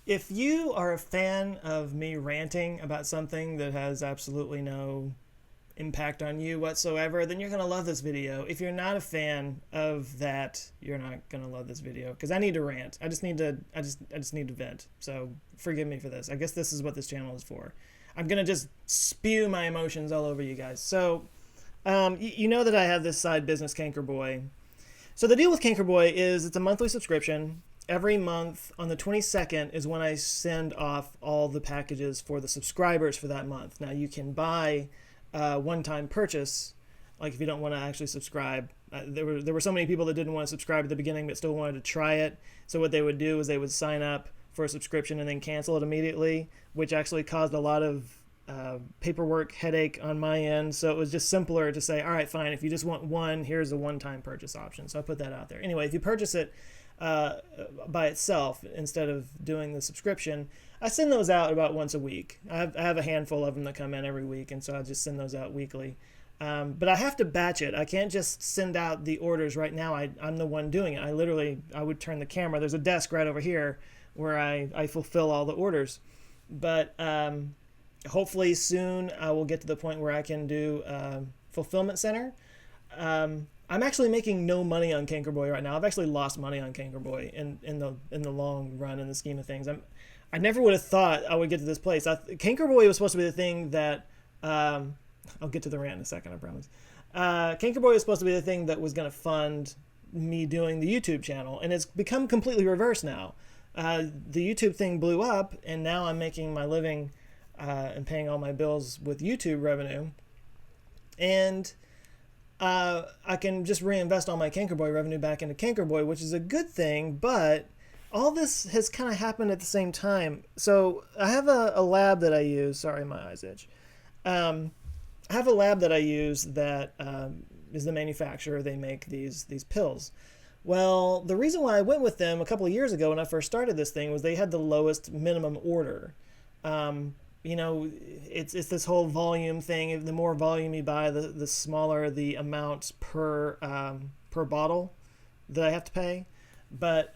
If you are a fan of me ranting about something that has absolutely no impact on you whatsoever, then you're going to love this video. If you're not a fan of that, you're not going to love this video because I need to rant. I just need to vent. So forgive me for this. I guess this is what this channel is for. I'm going to just spew my emotions all over you guys. So you know that I have this side business, Canker Boy. So the deal with Canker Boy is it's a monthly subscription. Every month on the 22nd is when I send off all the packages for the subscribers for that month. Now you can buy one-time purchase, like if you don't want to actually subscribe. There were so many people that didn't want to subscribe at the beginning but still wanted to try it. So what they would do is they would sign up for a subscription and then cancel it immediately, which actually caused a lot of paperwork headache on my end. So it was just simpler to say, all right, fine, if you just want one, here's a one-time purchase option. So I put that out there. Anyway, if you purchase it by itself instead of doing the subscription, I send those out about once a week. I have a handful of them that come in every week, and so I just send those out weekly. But I have to batch it. I can't just send out the orders right now. I'm the one doing it. I would turn the camera. There's a desk right over here where I fulfill all the orders. But hopefully soon I will get to the point where I can do fulfillment center. I'm actually making no money on Canker Boy right now. I've actually lost money on Canker Boy in the long run, in the scheme of things. I never would have thought I would get to this place. Canker Boy was supposed to be the thing that I'll get to the rant in a second, I promise. Canker Boy was supposed to be the thing that was going to fund me doing the YouTube channel, and it's become completely reversed now. The YouTube thing blew up, and now I'm making my living and paying all my bills with YouTube revenue. And I can just reinvest all my Canker Boy revenue back into Canker Boy, which is a good thing, but all this has kind of happened at the same time. So I have a lab that I use. Sorry, my eyes itch. I have a lab that I use that is the manufacturer. They make these pills. Well, the reason why I went with them a couple of years ago when I first started this thing was they had the lowest minimum order. You know, it's this whole volume thing. The more volume you buy, the smaller the amount per bottle that I have to pay. But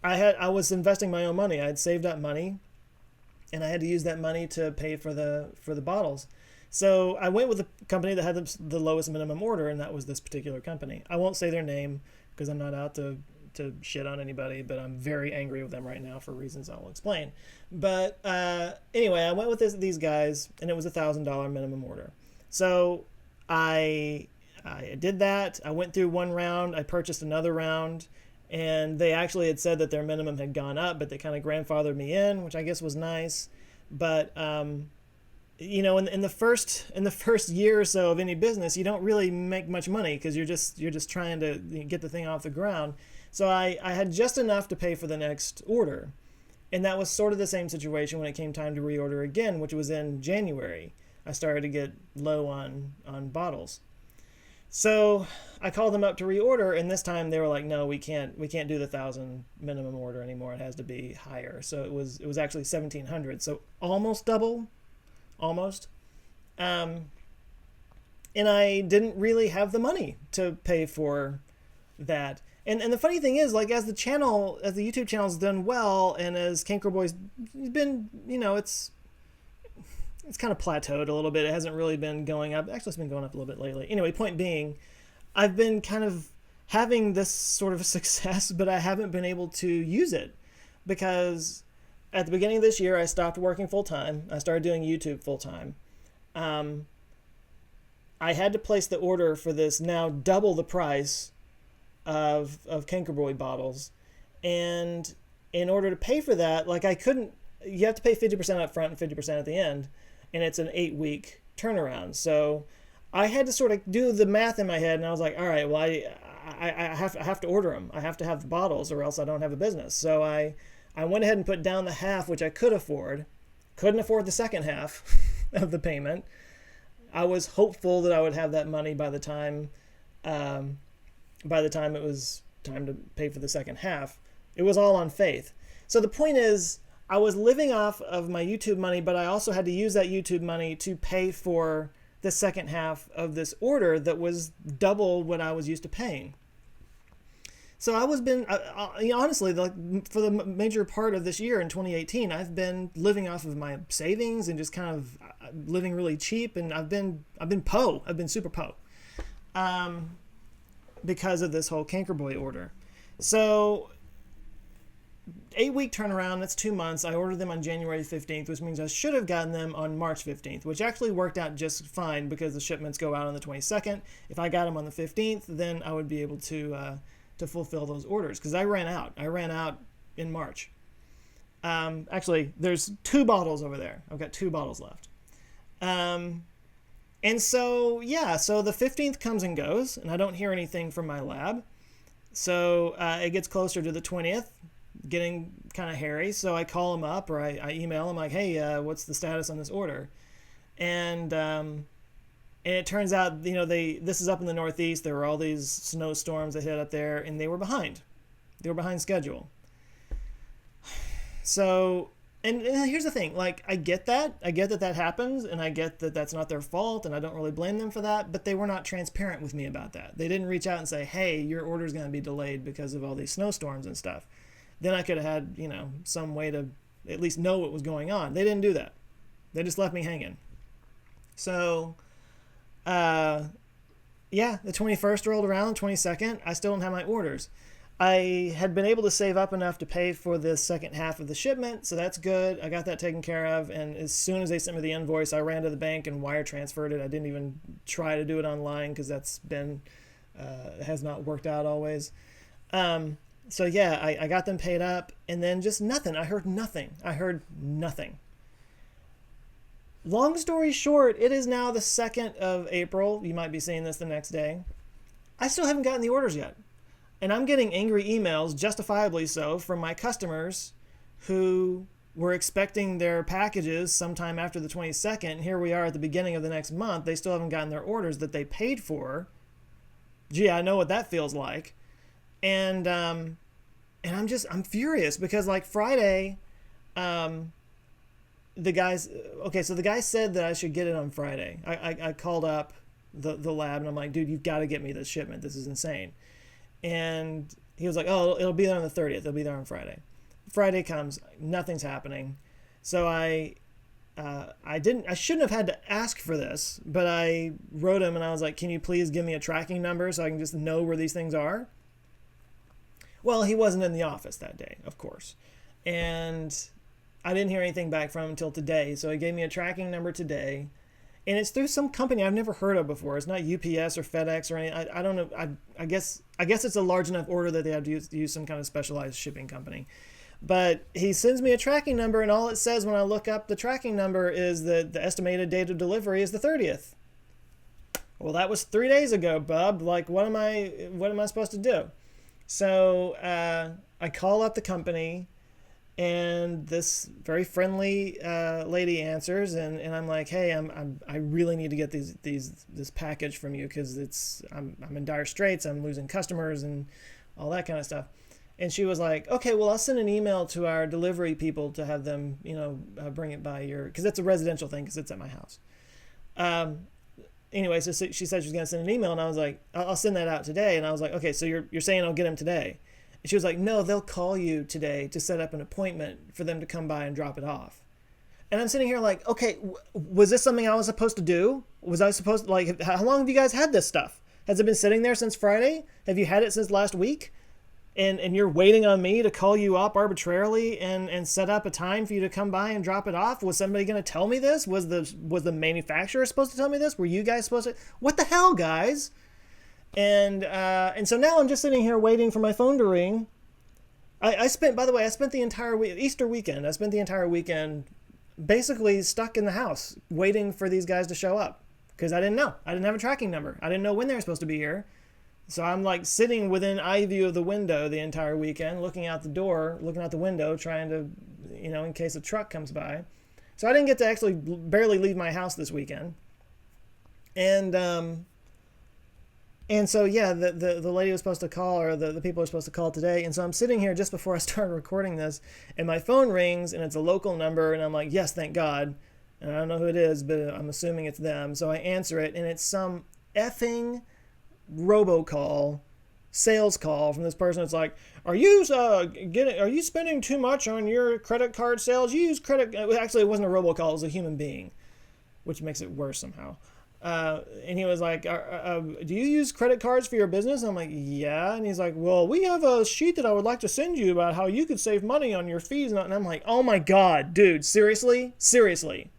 I was investing my own money. I had saved up money, and I had to use that money to pay for the bottles. So I went with a company that had the lowest minimum order, and that was this particular company. I won't say their name because I'm not out to shit on anybody, but I'm very angry with them right now for reasons I will explain. But anyway, I went with these guys, and it was $1,000 minimum order. So I did that. I went through one round. I purchased another round, and they actually had said that their minimum had gone up, but they kind of grandfathered me in, which I guess was nice. But you know, in the first year or so of any business, you don't really make much money because you're just trying to get the thing off the ground. So I had just enough to pay for the next order. And that was sort of the same situation when it came time to reorder again, which was in January. I started to get low on bottles. So I called them up to reorder, and this time they were like, no, we can't do the 1,000 minimum order anymore. It has to be higher. So it was actually 1,700. So almost double, almost. And I didn't really have the money to pay for that. And the funny thing is, like, as the YouTube channel's done well, and as Canker Boy's been, you know, it's kind of plateaued a little bit. It hasn't really been going up. Actually, it's been going up a little bit lately. Anyway, point being, I've been kind of having this sort of success, but I haven't been able to use it because at the beginning of this year, I stopped working full-time. I started doing YouTube full-time. I had to place the order for this now double the price of Canker Boy bottles, and in order to pay for that, like, you have to pay 50% up front and 50% at the end, and it's an 8-week turnaround. So I had to sort of do the math in my head, and I was like, all right, well, I have to order them. I have to have the bottles, or else I don't have a business. So I went ahead and put down the half, which I could afford. Couldn't afford the second half of the payment. I was hopeful that I would have that money by the time it was time to pay for the second half. It was all on faith. So the point is, I was living off of my YouTube money, but I also had to use that YouTube money to pay for the second half of this order that was double what I was used to paying. So I was been honestly, like for the major part of this year in 2018, I've been living off of my savings and just kind of living really cheap, and I've been super po, um, because of this whole Cankerboy order. So 8 week turnaround, that's 2 months. I ordered them on January 15th, which means I should have gotten them on March 15th, which actually worked out just fine because the shipments go out on the 22nd. If I got them on the 15th, then I would be able to fulfill those orders because I ran out. I ran out in March. Actually, there's 2 bottles over there. I've got 2 bottles left. And so, yeah, so the 15th comes and goes, and I don't hear anything from my lab. So it gets closer to the 20th, getting kind of hairy. So I call them up or I email them like, hey, what's the status on this order? And it turns out, this is up in the Northeast. There were all these snowstorms that hit up there, and they were behind. They were behind schedule. So, and here's the thing. Like, I get that. I get that happens, and I get that that's not their fault, and I don't really blame them for that, but they were not transparent with me about that. They didn't reach out and say, hey, your order's going to be delayed because of all these snowstorms and stuff. Then I could have had, some way to at least know what was going on. They didn't do that. They just left me hanging. So, yeah, the 21st rolled around, 22nd. I still don't have my orders. I had been able to save up enough to pay for the second half of the shipment, so that's good. I got that taken care of, and as soon as they sent me the invoice, I ran to the bank and wire transferred it. I didn't even try to do it online because that's been has not worked out always. So yeah, I got them paid up, and then just nothing. I heard nothing. Long story short, it is now the 2nd of April. You might be seeing this the next day. I still haven't gotten the orders yet. And I'm getting angry emails, justifiably so, from my customers who were expecting their packages sometime after the 22nd. Here we are at the beginning of the next month. They still haven't gotten their orders that they paid for. Gee, I know what that feels like. And I'm furious because like Friday, the guy said that I should get it on Friday. I called up the lab and I'm like, dude, you've got to get me this shipment. This is insane. And he was like, oh, it'll be there on the 30th. It'll be there on Friday. Friday comes, nothing's happening. So I shouldn't have had to ask for this, but I wrote him and I was like, can you please give me a tracking number so I can just know where these things are? Well, he wasn't in the office that day, of course. And I didn't hear anything back from him until today. So he gave me a tracking number today. And it's through some company I've never heard of before. It's not UPS or FedEx or anything. I don't know. I guess it's a large enough order that they have to use some kind of specialized shipping company. But he sends me a tracking number, and all it says when I look up the tracking number is that the estimated date of delivery is the 30th. Well, that was 3 days ago, bub. Like, what am I supposed to do? So I call up the company. And this very friendly lady answers, and I'm like, hey, I really need to get this package from you because I'm in dire straits. I'm losing customers and all that kind of stuff. And she was like, okay, well, I'll send an email to our delivery people to have them, bring it by because it's a residential thing because it's at my house. Anyway, so she said she was going to send an email, and I was like, I'll send that out today. And I was like, okay, so you're saying I'll get them today? And she was like, no, they'll call you today to set up an appointment for them to come by and drop it off. And I'm sitting here like, okay, was this something I was supposed to do? Was I supposed to, like, how long have you guys had this stuff? Has it been sitting there since Friday? Have you had it since last week? And you're waiting on me to call you up arbitrarily and set up a time for you to come by and drop it off? Was somebody going to tell me this? Was the manufacturer supposed to tell me this? Were you guys supposed to? What the hell, guys? And so now I'm just sitting here waiting for my phone to ring. I spent the entire Easter weekend. I spent the entire weekend basically stuck in the house waiting for these guys to show up because I didn't know. I didn't have a tracking number. I didn't know when they were supposed to be here. So I'm like sitting within eye view of the window the entire weekend, looking out the window, trying to, in case a truck comes by. So I didn't get to actually barely leave my house this weekend. And so, yeah, the lady was supposed to call, or the people were supposed to call today. And so I'm sitting here just before I started recording this, and my phone rings, and it's a local number, and I'm like, yes, thank God. And I don't know who it is, but I'm assuming it's them. So I answer it, and it's some effing robocall sales call from this person. It's like, are you spending too much on your credit card sales? You use credit. Actually, it wasn't a robocall. It was a human being, which makes it worse somehow. And he was like, do you use credit cards for your business? I'm like, yeah. And he's like, well, we have a sheet that I would like to send you about how you could save money on your fees. And I'm like, oh my God, dude, seriously? Seriously?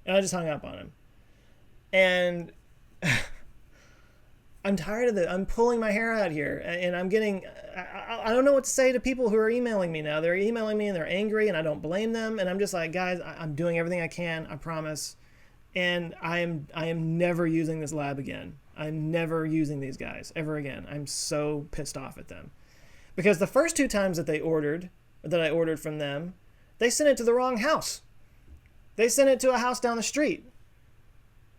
And I just hung up on him. And I'm tired of it. I'm pulling my hair out here, and I don't know what to say to people who are emailing me now. They're emailing me and they're angry, and I don't blame them. And I'm just like, guys, I'm doing everything I can, I promise. And I am never using this lab again. I'm never using these guys ever again. I'm so pissed off at them. Because the first 2 times that I ordered from them, they sent it to the wrong house. They sent it to a house down the street.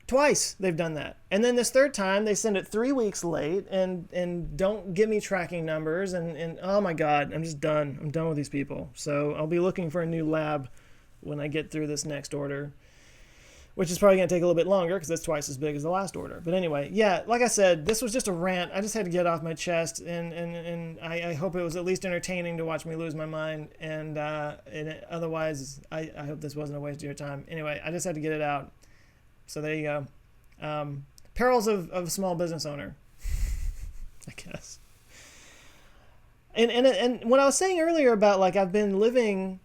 Twice they've done that. And then this 3rd time, they send it 3 weeks late and don't give me tracking numbers. And oh my God, I'm just done. I'm done with these people. So I'll be looking for a new lab when I get through this next order, which is probably going to take a little bit longer because it's twice as big as the last order. But anyway, yeah, like I said, this was just a rant. I just had to get off my chest, and I hope it was at least entertaining to watch me lose my mind. And otherwise, I hope this wasn't a waste of your time. Anyway, I just had to get it out. So there you go. Perils of a small business owner, I guess. And what I was saying earlier about, like, I've been living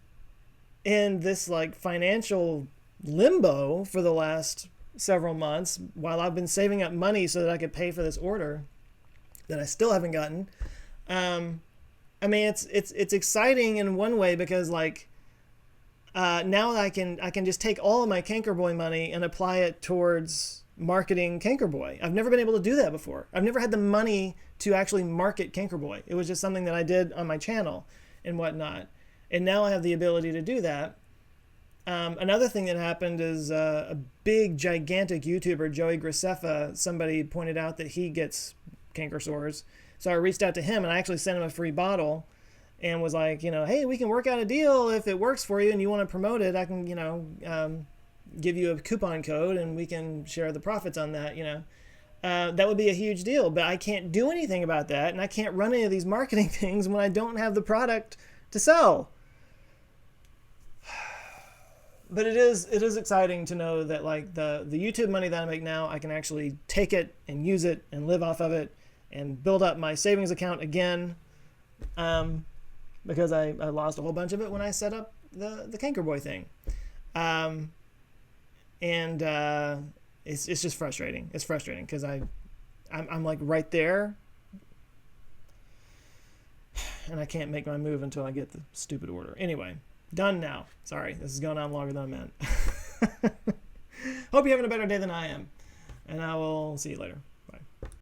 in this, like, financial limbo for the last several months while I've been saving up money so that I could pay for this order that I still haven't gotten. I mean, it's exciting in one way because, like, now I can just take all of my Cankerboy money and apply it towards marketing Cankerboy. I've never been able to do that before. I've never had the money to actually market Cankerboy. It was just something that I did on my channel and whatnot. And now I have the ability to do that. Another thing that happened is a big, gigantic YouTuber, Joey Graceffa, somebody pointed out that he gets canker sores. So I reached out to him and I actually sent him a free bottle and was like, hey, we can work out a deal if it works for you and you want to promote it. I can, give you a coupon code and we can share the profits on that, That would be a huge deal, but I can't do anything about that, and I can't run any of these marketing things when I don't have the product to sell. But it is exciting to know that, like, the YouTube money that I make now, I can actually take it and use it and live off of it and build up my savings account again. Because I lost a whole bunch of it when I set up the Cankerboy thing. It's just frustrating. It's frustrating because I'm like right there and I can't make my move until I get the stupid order. Anyway, done now. Sorry, this is going on longer than I meant. Hope you're having a better day than I am, and I will see you later.